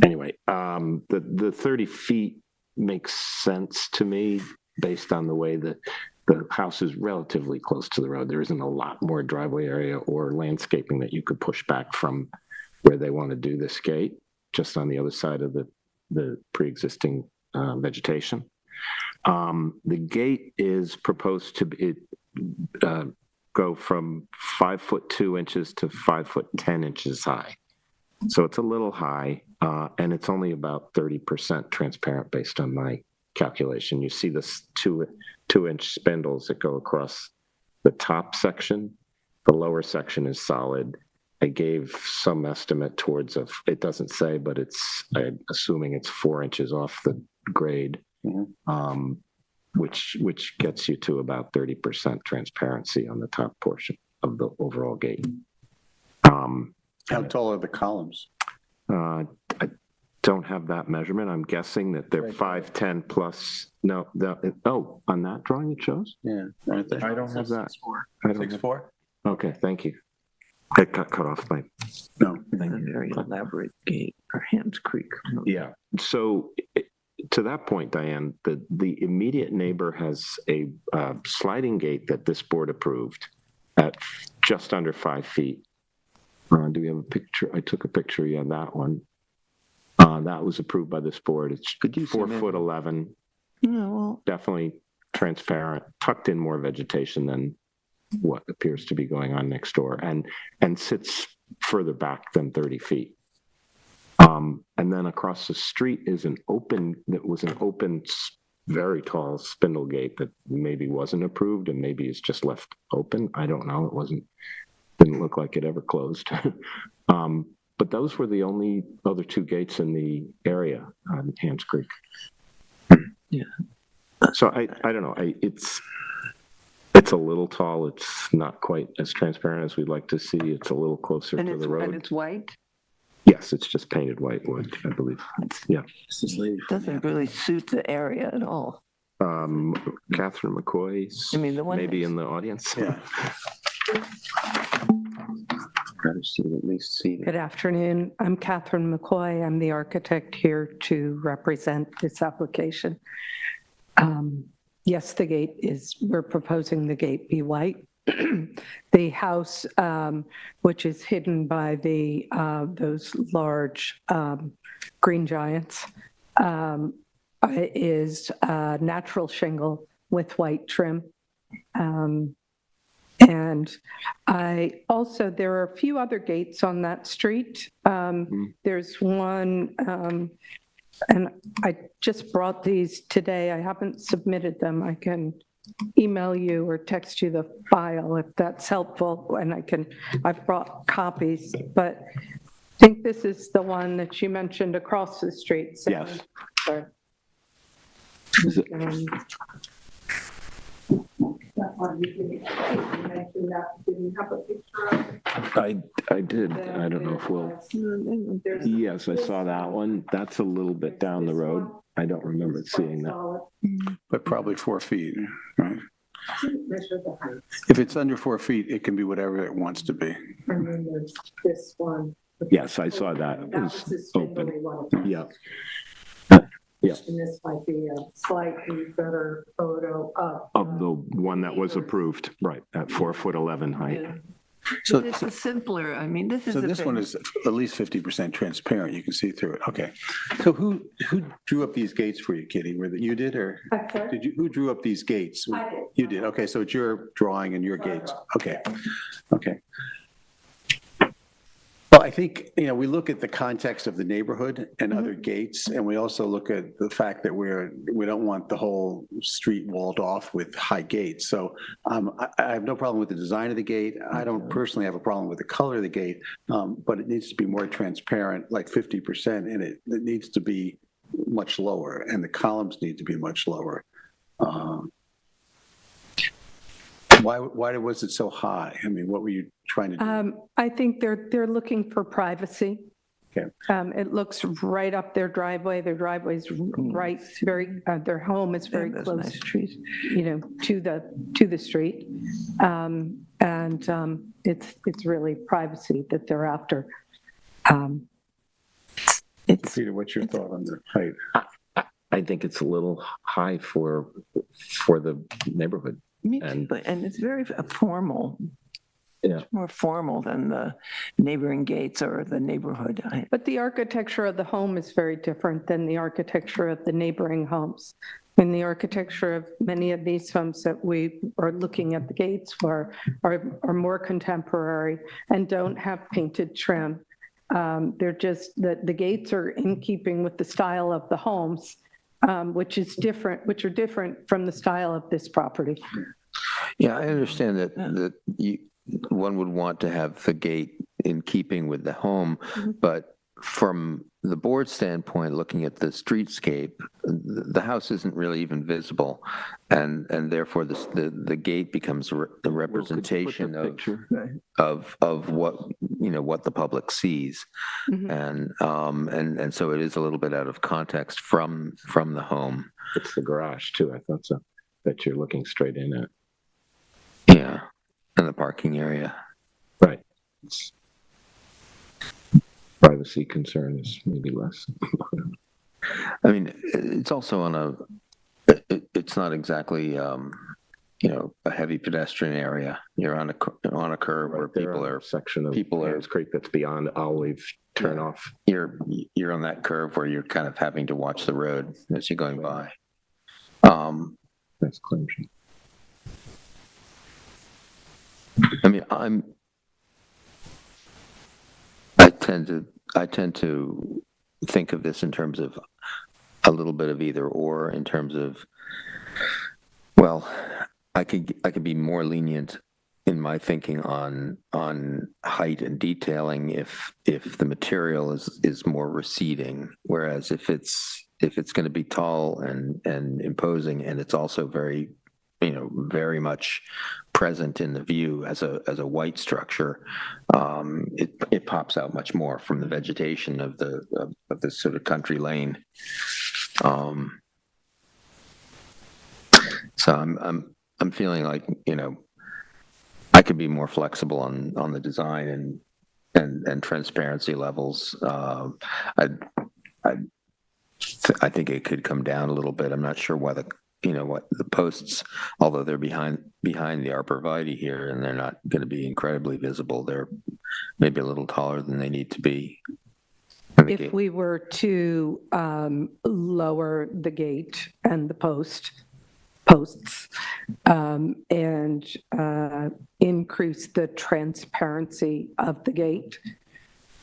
Anyway, the 30 feet makes sense to me based on the way that the house is relatively close to the road. There isn't a lot more driveway area or landscaping that you could push back from where they want to do this gate, just on the other side of the pre-existing vegetation. The gate is proposed to be, go from 5'2" to 5'10" high. So it's a little high, and it's only about 30% transparent based on my calculation. You see this two-inch spindles that go across the top section. The lower section is solid. I gave some estimate towards it doesn't say, but I'm assuming it's 4 inches off the grade, which gets you to about 30% transparency on the top portion of the overall gate. How tall are the columns? I don't have that measurement. I'm guessing that they're 5'10" plus. No, on that drawing it shows? Yeah, aren't they? I don't have that. I don't have- 6'4"? Okay, thank you. It got cut off by. No. A very elaborate gate, or Hams Creek. Yeah. So to that point, Diane, the immediate neighbor has a sliding gate that this board approved at just under 5 feet. Do we have a picture? I took a picture. Yeah, that one. That was approved by this board. It's 4'11". Yeah, well, Definitely transparent, tucked in more vegetation than what appears to be going on next door, and sits further back than 30 feet. And then across the street is an open, very tall spindle gate that maybe wasn't approved and maybe is just left open. I don't know. Didn't look like it ever closed. But those were the only other two gates in the area on Hams Creek. Yeah. So I don't know. It's a little tall. It's not quite as transparent as we'd like to see. It's a little closer to the road. And it's white? Yes, it's just painted white wood, I believe. Yeah. Doesn't really suit the area at all. Catherine McCoy, I mean, the one maybe next- in the audience. Yeah. Good afternoon. I'm Catherine McCoy. I'm the architect here to represent this application. Yes, we're proposing the gate be white. The house, which is hidden by those large green giants, is natural shingle with white trim. And there are a few other gates on that street. There's one, and I just brought these today. I haven't submitted them. I can email you or text you the file if that's helpful, and I've brought copies, but I think this is the one that you mentioned across the street. So, Yes. sorry. Is it- That one you mentioned that didn't have a picture of it. I did. I don't know if we'll. Yes, I saw that one. That's a little bit down the road. I don't remember seeing that. But probably 4 feet, right? If it's under 4 feet, it can be whatever it wants to be. And then there's this one. Yes, I saw that. It That was was the open. spindly one. Yeah. Yeah. And this might be a slightly better photo Of the one that was approved, right, at 4'11" height. Yeah. So- This is simpler. I mean, this is. So a this bit- one is at least 50% transparent. You can see through it. Okay. So who drew up these gates for you, Kitty? You did, or I'm sorry? who drew up these gates? I did. You did. Okay. So it's your drawing and your gates. Okay. Okay. Well, I think, we look at the context of the neighborhood and other gates, and we also look at the fact that we don't want the whole street walled off with high gates. So I have no problem with the design of the gate. I don't personally have a problem with the color of the gate, but it needs to be more transparent, like 50%, and it needs to be much lower, and the columns need to be much lower. Why was it so high? I mean, what were you trying to do? I think they're looking for privacy, Okay. It looks right up their driveway. Their driveway's right, their home is very Those close, nice trees. to the street. It's really privacy that they're after. It's, Peter, what's your thought on the height? I think it's a little high for the neighborhood. me too, And- and it's very formal. Yeah. It's more formal than the neighboring gates or the neighborhood. But the architecture of the home is very different than the architecture of the neighboring homes. And the architecture of many of these homes that we are looking at the gates for are more contemporary and don't have painted trim. They're just, the gates are in keeping with the style of the homes, which are different from the style of this property. Yeah, I understand that one would want to have the gate in keeping with the home, but from the board standpoint, looking at the streetscape, the house isn't really even visible, and therefore the gate becomes the representation of what what the public sees, and so it is a little bit out of context from the home. It's the garage too, I thought so, that you're looking straight in at. Yeah, and the parking area. Right. Privacy concern is maybe less. I mean, it's also on it's not exactly, a heavy pedestrian area. You're on a curve where people are, section of Hams Creek that's beyond Olive turnoff. you're on that curve where you're kind of having to watch the road as you're going by. That's Clemson. I mean, I tend to think of this in terms of a little bit of either or, in terms of, well, I could be more lenient in my thinking on height and detailing if the material is more receding, whereas if it's going to be tall and imposing, and it's also very much present in the view as a white structure, it pops out much more from the vegetation of this sort of country lane. So I'm feeling like I could be more flexible on the design and transparency levels. I think it could come down a little bit. I'm not sure why what the posts, although they're behind the arborvitae here, and they're not going to be incredibly visible. They're maybe a little taller than they need to be. If we were to lower the gate and the posts and increase the transparency of the gate,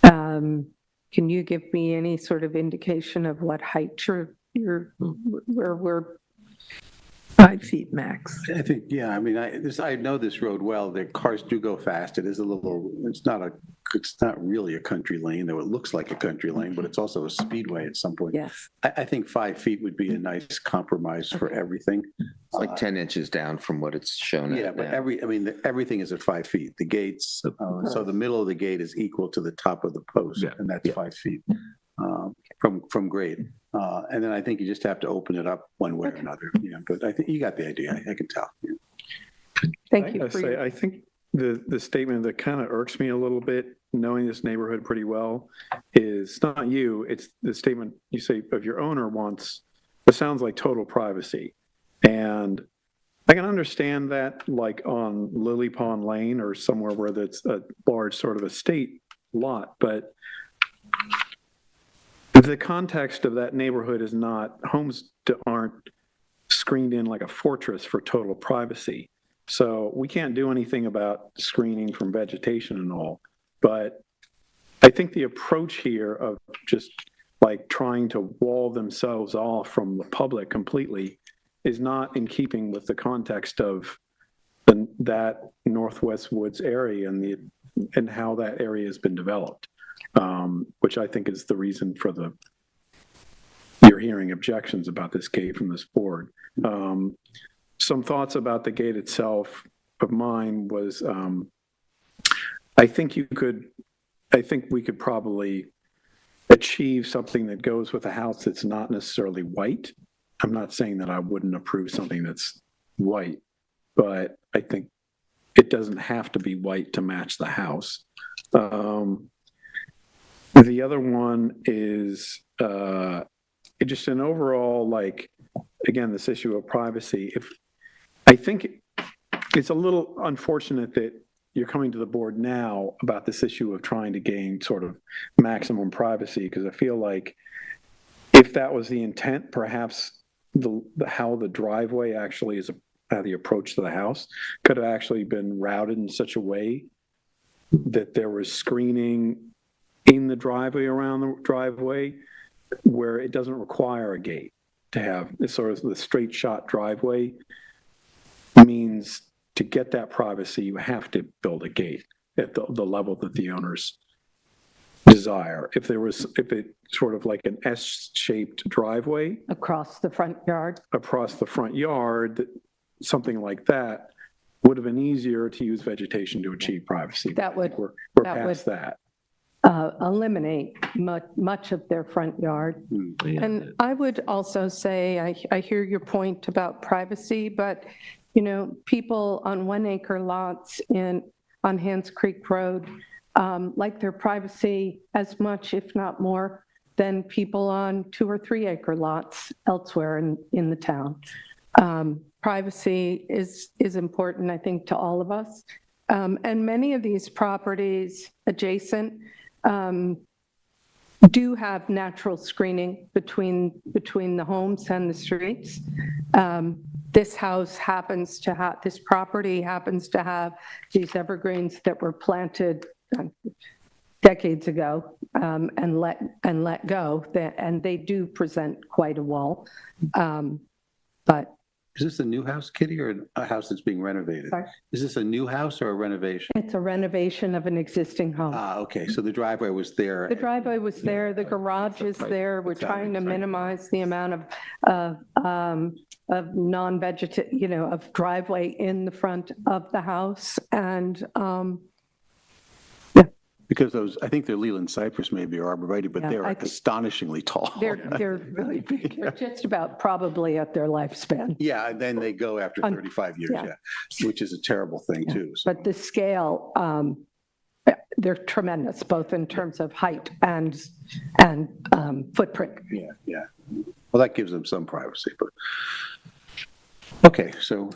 can you give me any sort of indication of what height where we're 5 feet max? I think, yeah, I mean, I know this road well. The cars do go fast. It is it's not really a country lane, though it looks like a country lane, but it's also a speedway at some point. Yes. I think 5 feet would be a nice compromise for everything. It's like 10 inches down from what it's shown Yeah, at but now. everything is at 5 feet. The gates, so the middle of the gate is equal to the top of the post, and that's 5 feet from grade. And then I think you just have to open it up one way or another. But I think you got the idea. I can tell. Yeah. Thank you. I think the statement that kind of irks me a little bit, knowing this neighborhood pretty well, is not you. It's the statement you say of your owner wants. It sounds like total privacy, and I can understand that, like on Lily Pond Lane or somewhere where that's a large sort of estate lot, but the context of that neighborhood is not, homes aren't screened in like a fortress for total privacy. So we can't do anything about screening from vegetation and all. But I think the approach here of just like trying to wall themselves off from the public completely is not in keeping with the context of that Northwest Woods area and how that area has been developed. Which I think is the reason for you're hearing objections about this gate from this board. Some thoughts about the gate itself of mine was, I think we could probably achieve something that goes with a house that's not necessarily white. I'm not saying that I wouldn't approve something that's white, but I think it doesn't have to be white to match the house. The other one is just an overall, like, again, this issue of privacy. I think it's a little unfortunate that you're coming to the board now about this issue of trying to gain sort of maximum privacy, because I feel like if that was the intent, perhaps how the driveway actually is, how the approach to the house could have actually been routed in such a way that there was screening in the driveway, around the driveway, where it doesn't require a gate to have this sort of the straight shot driveway means to get that privacy, you have to build a gate at the level that the owners desire. If it sort of like an S-shaped driveway Across the front yard? across the front yard, something like that would have been easier to use vegetation to achieve privacy. That would- We're that past would- that. Eliminate much of their front yard. And I would also say, I hear your point about privacy, but, you know, people on 1 acre lots on Hands Creek Road like their privacy as much, if not more, than people on 2 or 3 acre lots elsewhere in the town. Privacy is important, I think, to all of us. And many of these properties adjacent do have natural screening between the homes and the streets. This house happens to have, this property happens to have these evergreens that were planted decades ago and let go, and they do present quite a wall. But Is this a new house, Kitty, or a house that's being renovated? Sorry? Is this a new house or a renovation? it's a renovation of an existing home. Okay, so the driveway was there. The driveway was there, the garage is there. We're trying to minimize the amount of non-vegetative, of driveway in the front of the house. And Because those, I think they're Leland cypress maybe, or arborvitae, but Yeah, they're I think- astonishingly tall. they're really big. They're just about probably at their lifespan. Yeah, and then they go after 35 years, yeah. yeah, which is a terrible thing too. So, But the scale, they're tremendous, both in terms of height and footprint. yeah. Well, that gives them some privacy, but, okay, so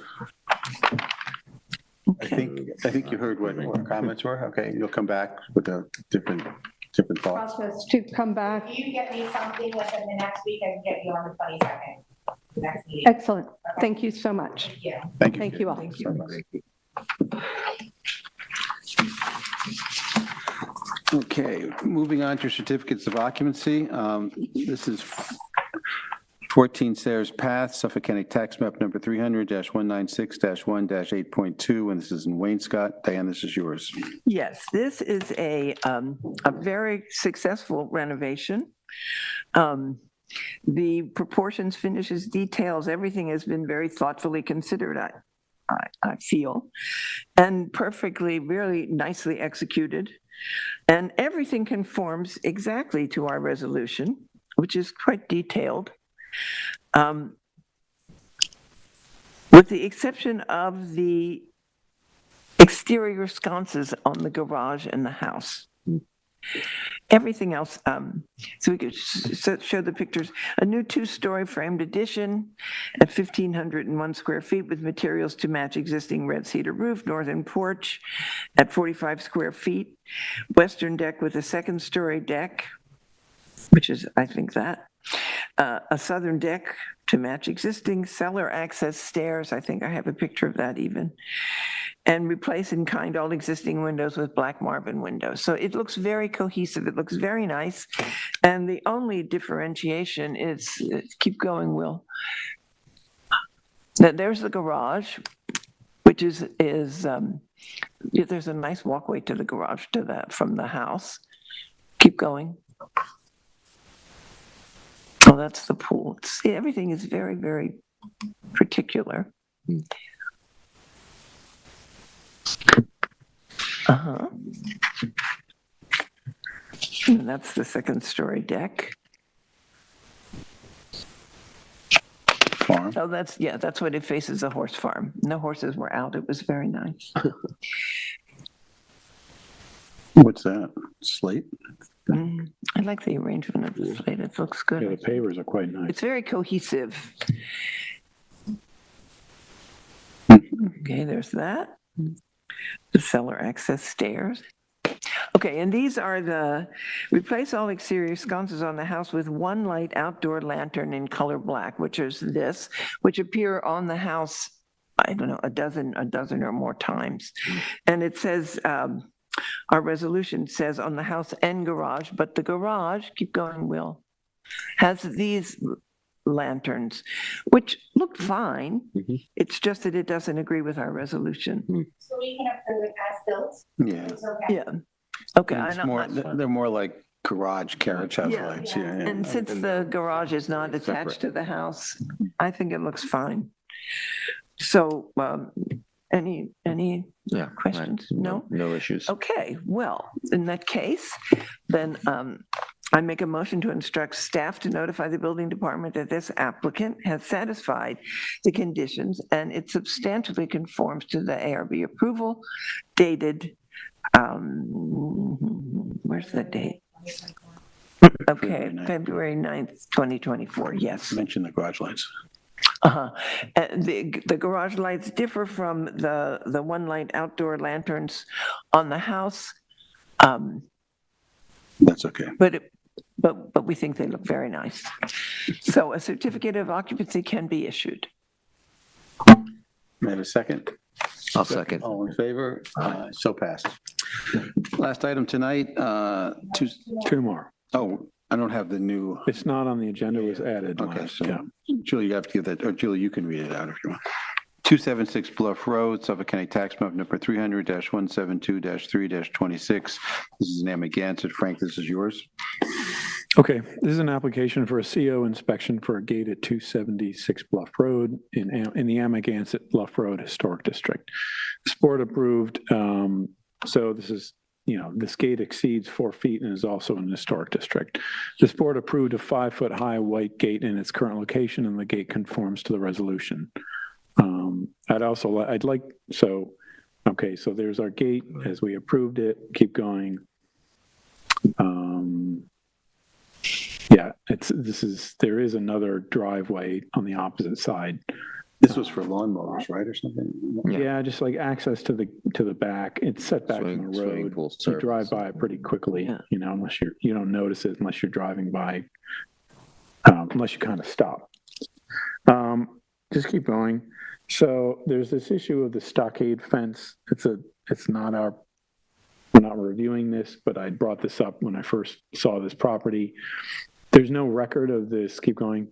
I think you heard what our comments were. Okay, you'll come back with a different thoughts. Process to come back. If you get me something within the next week, I can get you on the 22nd, the next meeting. Excellent. Thank you so much. Thank you. Thank you. Thank you all. Thank you. Okay, moving on to certificates of occupancy. This is 14 Sayers Path, Suffolk County Tax Map number 300-196-1-8.2, and this is in Waynescott. Diane, this is yours. Yes, this is a very successful renovation. The proportions, finishes, details, everything has been very thoughtfully considered, I feel, and perfectly, really nicely executed. And everything conforms exactly to our resolution, which is quite detailed. With the exception of the exterior sconces on the garage and the house. Everything else, so we could show the pictures. A new 2-story framed addition at 1,501 square feet with materials to match existing red cedar roof, northern porch at 45 square feet, western deck with a 2nd-story deck, which is, I think, that. A southern deck to match existing, cellar access stairs, I think I have a picture of that even, and replace in kind all existing windows with black marble windows. So it looks very cohesive, it looks very nice, and the only differentiation is, keep going, Will, that there's the garage, which is there's a nice walkway to the garage from the house. Keep going. Oh, that's the pool. See, everything is very, very particular. And that's the second-story deck. Farm. Oh, that's what it faces, a horse farm. No horses were out. It was very nice. What's that? Slate? I like the arrangement of the slate. It looks Yeah, the good. pavers are quite nice. It's very cohesive. Okay, there's that. The cellar access stairs. Okay, and these are replace all exterior sconces on the house with one light outdoor lantern in color black, which is this, which appear on the house, I don't know, a dozen or more times. And it says, our resolution says on the house and garage, but the garage, keep going, Will, has these lanterns, which look fine. It's just that it doesn't agree with our resolution. So we can approve it as built? Yeah. It's okay. Yeah. Okay. It's more, they're more like garage carriage house Yeah. lights, yeah. yeah. And since the garage is not attached to the house, I think it looks fine. So, any Yeah. questions? No? No issues. Okay, well, in that case, then I make a motion to instruct staff to notify the building department that this applicant has satisfied the conditions and it substantially conforms to the ARB approval dated, where's the date? Okay, February 9th, 2024, yes. Mention the garage lights. The garage lights differ from the one light outdoor lanterns on the house. That's okay. But we think they look very nice. So a certificate of occupancy can be issued. May I have a second? I'll second. All in favor? So passed. Last item tonight, Two more. oh, I don't have the new, It's not on the agenda, it was added. okay, last, so yeah. Julie, you have to give that, or Julie, you can read it out if you want. 276 Bluff Road, Suffolk County Tax Map number 300-172-3-26. This is an Amagansett. Frank, this is yours. Okay, this is an application for a CO inspection for a gate at 276 Bluff Road in the Amagansett Bluff Road Historic District. This board approved, so this is, this gate exceeds 4 feet and is also in the historic district. This board approved a 5-foot-high white gate in its current location, and the gate conforms to the resolution. So there's our gate as we approved it. Keep going. There is another driveway on the opposite side. This was for lawnmowers, right, or something? Yeah, just like access to the back. It's set back from the Swimming road. pool You drive service. by it pretty quickly, Yeah. unless you don't notice it unless you're driving by, unless you kind of stop. Just keep going. So there's this issue of the stockade fence. We're not reviewing this, but I brought this up when I first saw this property. There's no record of this. Keep going.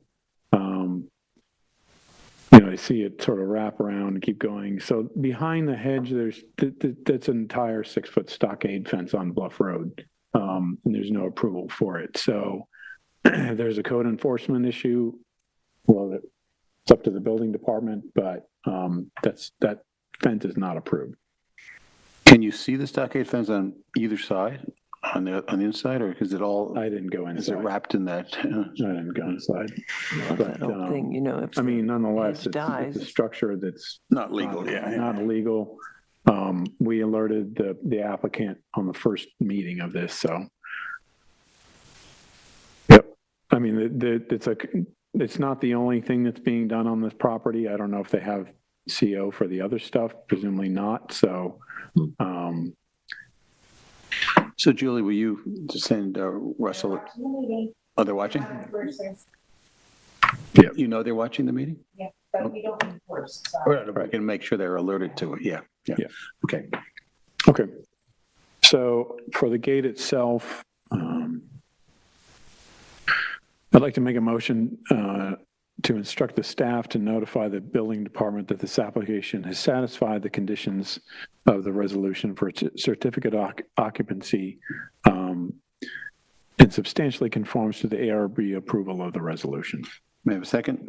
I see it sort of wrap around and keep going. So behind the hedge, that's an entire 6-foot stockade fence on Bluff Road. And there's no approval for it. So there's a code enforcement issue. Well, it's up to the building department, but that fence is not approved. Can you see the stockade fence on either side, on the inside, or is it all, I didn't go is it inside. wrapped in that? I didn't go inside. That whole thing, if. I mean, nonetheless, Hedge it's dies. a structure that's Not legal, yeah. not illegal. We alerted the applicant on the first meeting of this, so. Yep. I mean, it's not the only thing that's being done on this property. I don't know if they have CO for the other stuff, presumably not, so. So Julie, will you send Russell, Watching the meeting, oh, they're watching? versus, You know they're watching the meeting? yeah, but we don't need first, so. We can make sure they're alerted to it, yeah. Yeah. Okay. Okay. So for the gate itself, I'd like to make a motion to instruct the staff to notify the building department that this application has satisfied the conditions of the resolution for its certificate occupancy and substantially conforms to the ARB approval of the resolution. May I have a second?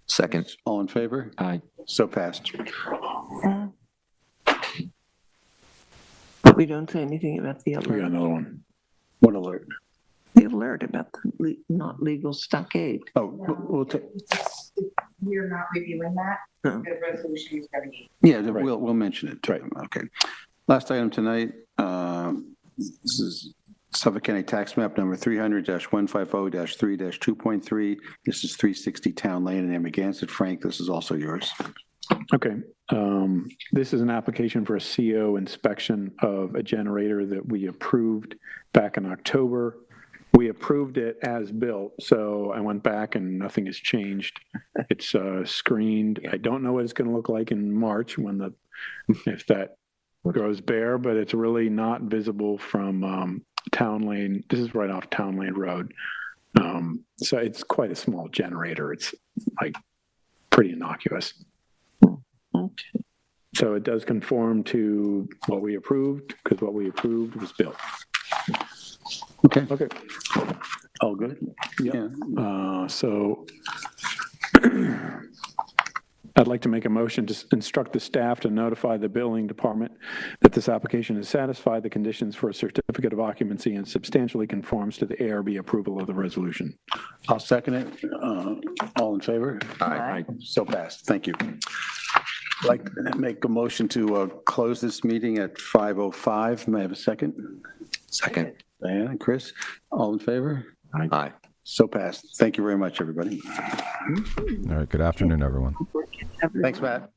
Second. All in favor? Aye. So passed. We don't say anything about the We got alert. another one. What alert? The alert about the not legal stockade. Oh, we'll take, We're not reviewing that. No. The resolution is going to be. yeah, we'll mention it. Right. Okay. Last item tonight, this is Suffolk County Tax Map number 300-150-3-2.3. This is 360 Town Lane in Amagansett. Frank, this is also yours. Okay. This is an application for a CO inspection of a generator that we approved back in October. We approved it as built, so I went back and nothing has changed. It's screened. I don't know what it's going to look like in March when if that grows bare, but it's really not visible from Town Lane. This is right off Town Lane Road. So it's quite a small generator. It's like pretty innocuous. Okay. So it does conform to what we approved, because what we approved was built. Okay. Okay. All good? Yeah. So I'd like to make a motion to instruct the staff to notify the building department that this application has satisfied the conditions for a certificate of occupancy and substantially conforms to the ARB approval of the resolution. I'll second it. All in favor? Aye. So passed. Thank you. I'd like to make a motion to close this meeting at 5:05. May I have a second? Second. Diana, Chris, all in favor? Aye. So passed. Thank you very much, everybody. All right, good afternoon, everyone. Thanks, Matt.